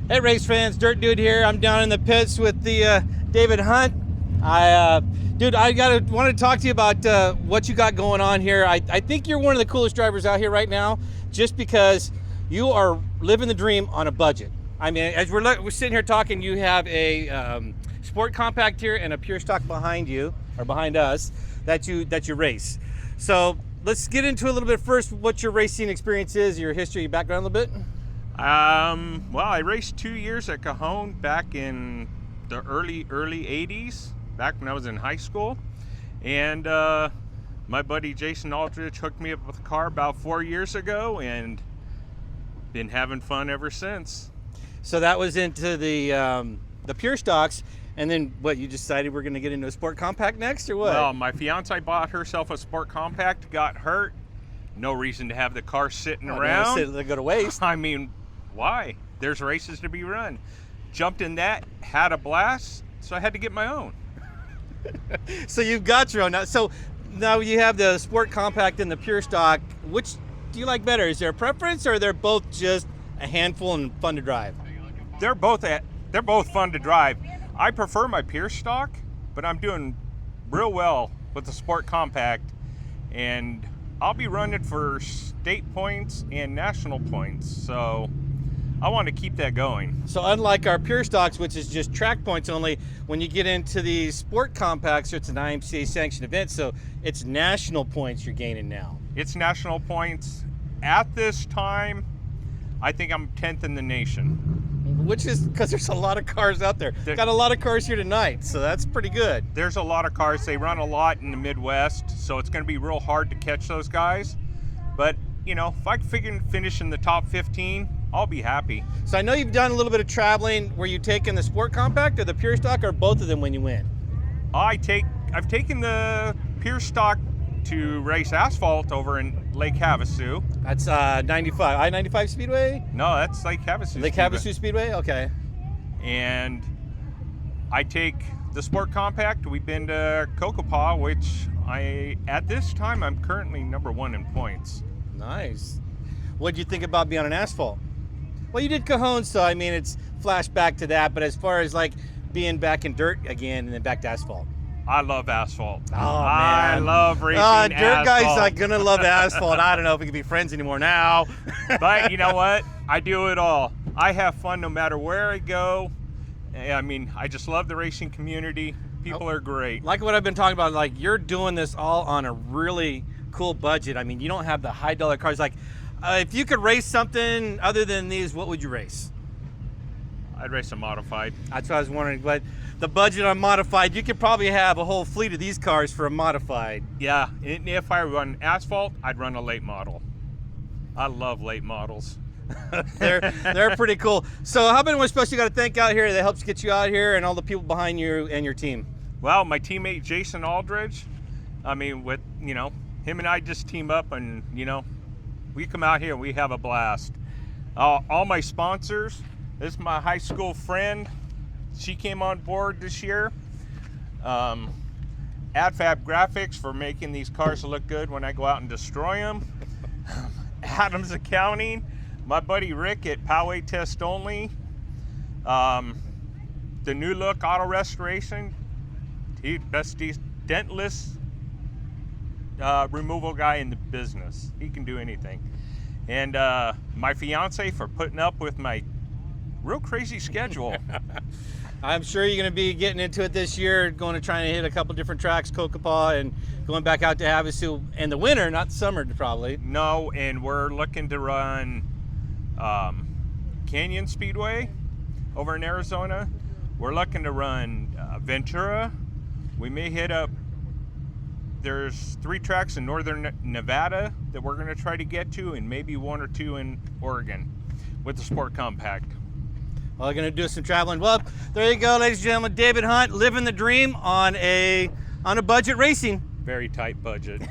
Hey race fans, Dirt Dude here. I'm down in the pits with the David Hunt. Dude, I wanted to talk to you about what you got going on here. I think you're one of the coolest drivers out here right now, just because you are living the dream on a budget. I mean, as we're sitting here talking, you have a sport compact here and a pure stock behind you, or behind us, that you race. So let's get into a little bit first. What your racing experience is, your history, your background a little bit. Well, I raced 2 years at Cajon back in the early 80s, back when I was in high school. And my buddy Jason Aldridge hooked me up with a car about 4 years ago, and been having fun ever since. So that was into the pure stocks, and then what, you decided we're going to get into a sport compact next, or what? Well, my fiance bought herself a sport compact, got hurt. No reason to have the car sitting around. They go to waste. I mean, why? There's races to be run. Jumped in that, had a blast, so I had to get my own. So you've got your own now. So now you have the sport compact and the pure stock. Which do you like better? Is there a preference, or they're both just a handful and fun to drive? They're both fun to drive. I prefer my pure stock, but I'm doing real well with the sport compact, and I'll be running for state points and national points, so I want to keep that going. So unlike our pure stocks, which is just track points only, when you get into the sport compacts, it's an IMCA sanctioned event, so it's national points you're gaining now. It's national points. At this time, I think I'm 10th in the nation. Which is because there's a lot of cars out there. Got a lot of cars here tonight, so that's pretty good. There's a lot of cars. They run a lot in the Midwest, so it's going to be real hard to catch those guys. But, you know, if I can finish in the top 15, I'll be happy. So I know you've done a little bit of traveling. Were you taking the sport compact or the pure stock, or both of them when you went? I've taken the pure stock to race asphalt over in Lake Havasu. That's I-95 Speedway? No, that's Lake Havasu. Lake Havasu Speedway? Okay. And I take the sport compact. We've been to Cocopah, which at this time, I'm currently #1 in points. Nice. What did you think about being on an asphalt? Well, you did Cajon, so I mean, it's flashback to that, but as far as like being back in dirt again and then back to asphalt. I love asphalt. Oh, man. I love racing asphalt. Dirt guy's like gonna love asphalt. I don't know if we can be friends anymore now. But you know what? I do it all. I have fun no matter where I go. I mean, I just love the racing community. People are great. Like what I've been talking about, like you're doing this all on a really cool budget. I mean, you don't have the high dollar cars. Like, if you could race something other than these, what would you race? I'd race a modified. That's what I was wondering. But the budget on modified, you could probably have a whole fleet of these cars for a modified. Yeah, and if I run asphalt, I'd run a late model. I love late models. they're pretty cool. So how about what else you got to thank out here that helps get you out here, and all the people behind you and your team? Well, my teammate Jason Aldridge. I mean, with him and I just team up, and we come out here and we have a blast. All my sponsors. This is my high school friend. She came on board this year. AdFab Graphics for making these cars look good when I go out and destroy them. Adams Accounting. My buddy Rick at Poway Test Only. The New Look Auto Restoration. Best dentless removal guy in the business. He can do anything. And my fiance for putting up with my real crazy schedule. I'm sure you're going to be getting into it this year, going to try and hit a couple different tracks, Cocopah, and going back out to Havasu in the winter, not summer probably. No, and we're looking to run Canyon Speedway over in Arizona. We're looking to run Ventura. We may hit up, there's 3 tracks in northern Nevada that we're going to try to get to, and maybe 1 or 2 in Oregon with the sport compact. Well, we're going to do some traveling. Well, there you go, ladies and gentlemen. David Hunt, living the dream on a budget racing. Very tight budget.